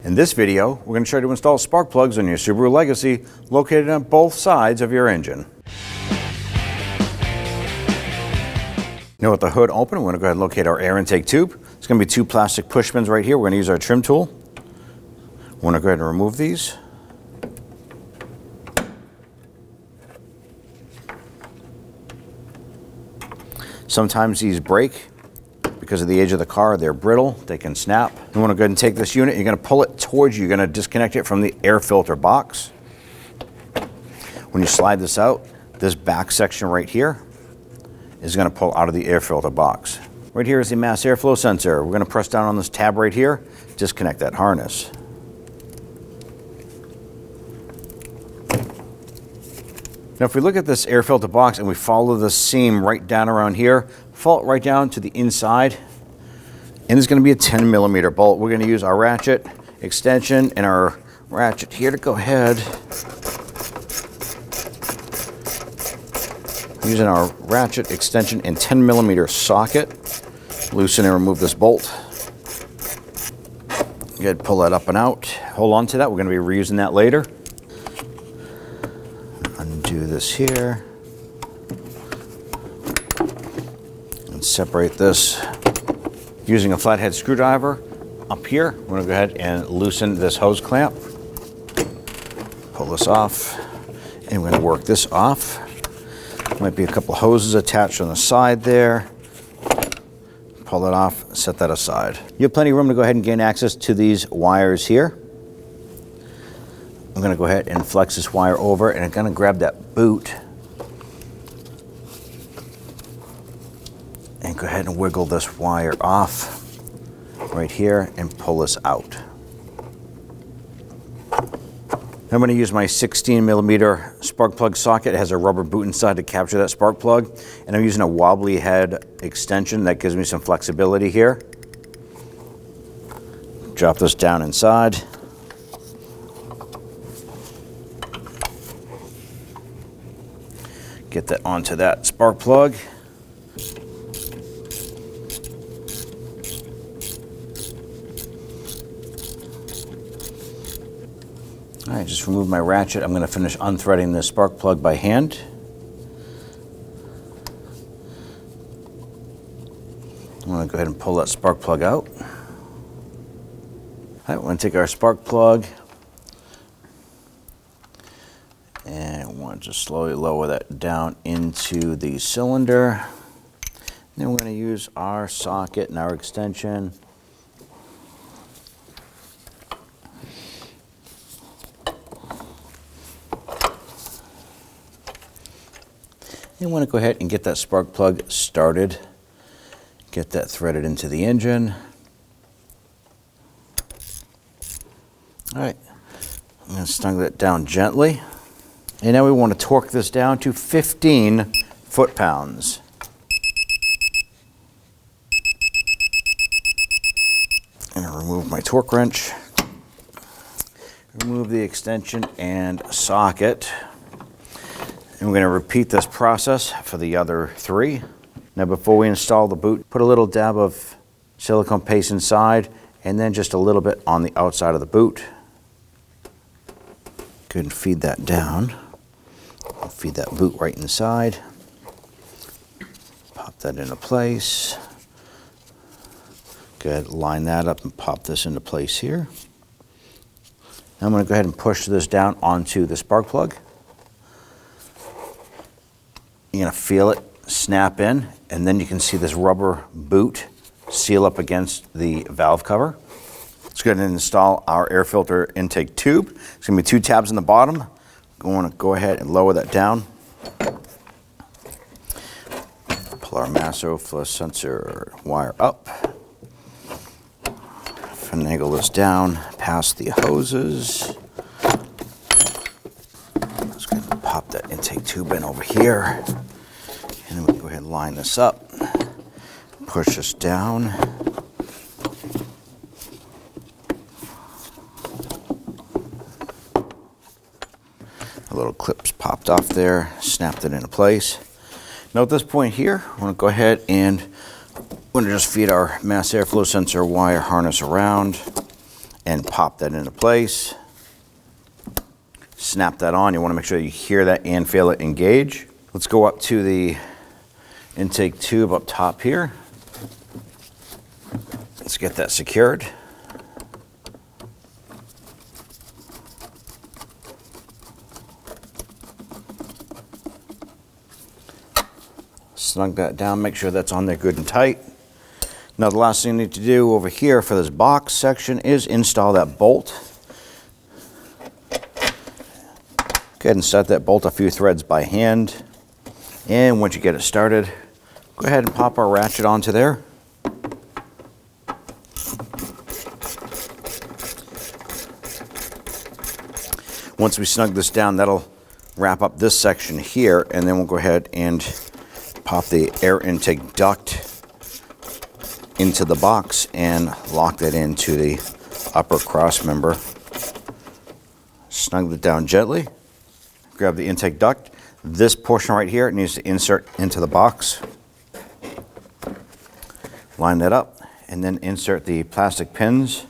In this video, we're going to show you how to install spark plugs on your Subaru Legacy located on both sides of your engine. Now with the hood open, we're going to go ahead and locate our air intake tube. It's going to be two plastic push pins right here. We're going to use our trim tool. We're going to go ahead and remove these. Sometimes these break. Because of the age of the car, they're brittle, they can snap. You want to go ahead and take this unit, you're going to pull it towards you, you're going to disconnect it from the air filter box. When you slide this out, this back section right here is going to pull out of the air filter box. Right here is the mass airflow sensor. We're going to press down on this tab right here, disconnect that harness. Now if we look at this air filter box and we follow the seam right down around here, follow it right down to the inside, and there's going to be a 10mm bolt. We're going to use our ratchet extension and our ratchet here to go ahead. Using our ratchet extension and 10mm socket, loosen and remove this bolt. Go ahead, pull that up and out. Hold on to that. We're going to be reusing that later. Undo this here. And separate this using a flathead screwdriver up here. We're going to go ahead and loosen this hose clamp. Pull this off. And we're going to work this off. Might be a couple of hoses attached on the side there. Pull that off, set that aside. You have plenty of room to go ahead and gain access to these wires here. I'm going to go ahead and flex this wire over, and I'm going to grab that boot and go ahead and wiggle this wire off right here and pull this out. I'm going to use my 16mm spark plug socket. It has a rubber boot inside to capture that spark plug, and I'm using a wobbly head extension that gives me some flexibility here. Drop this down inside. Get that onto that spark plug. All right, just remove my ratchet. I'm going to finish unthreading this spark plug by hand. I'm going to go ahead and pull that spark plug out. All right, we're going to take our spark plug and want to just slowly lower that down into the cylinder. Then we're going to use our socket and our extension. And want to go ahead and get that spark plug started. Get that threaded into the engine. All right, I'm going to snug that down gently. And now we want to torque this down to 15 foot-pounds. I'm going to remove my torque wrench. Remove the extension and socket. And we're going to repeat this process for the other three. Now before we install the boot, put a little dab of silicone paste inside and then just a little bit on the outside of the boot. Go ahead and feed that down. Feed that boot right inside. Pop that into place. Go ahead, line that up and pop this into place here. Now I'm going to go ahead and push this down onto the spark plug. You're going to feel it snap in, and then you can see this rubber boot seal up against the valve cover. Let's go ahead and install our air filter intake tube. It's going to be two tabs on the bottom. We want to go ahead and lower that down. Pull our mass airflow sensor wire up. Finagle this down past the hoses. Let's go ahead and pop that intake tube in over here. And then we can go ahead and line this up. Push this down. A little clips popped off there, snapped it into place. Now at this point here, I want to go ahead and we're going to just feed our mass airflow sensor wire harness around and pop that into place. Snap that on. You want to make sure you hear that and feel it engage. Let's go up to the intake tube up top here. Let's get that secured. Snug that down, make sure that's on there good and tight. Now the last thing you need to do over here for this box section is install that bolt. Go ahead and set that bolt a few threads by hand. And once you get it started, go ahead and pop our ratchet onto there. Once we snug this down, that'll wrap up this section here, and then we'll go ahead and pop the air intake duct into the box and lock that into the upper cross member. Snug it down gently. Grab the intake duct. This portion right here needs to insert into the box. Line that up and then insert the plastic pins.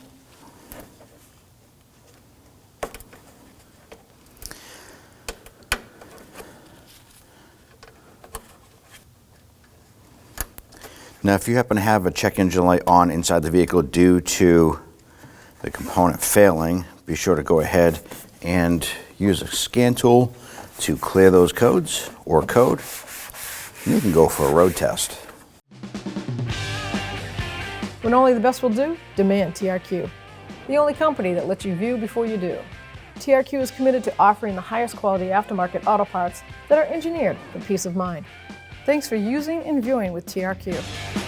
Now, if you happen to have a check engine light on inside the vehicle due to the component failing, be sure to go ahead and use a scan tool to clear those codes or code, and you can go for a road test. When only the best will do, demand TRQ. The only company that lets you view before you do. TRQ is committed to offering the highest quality aftermarket auto parts that are engineered for peace of mind. Thanks for using and viewing with TRQ.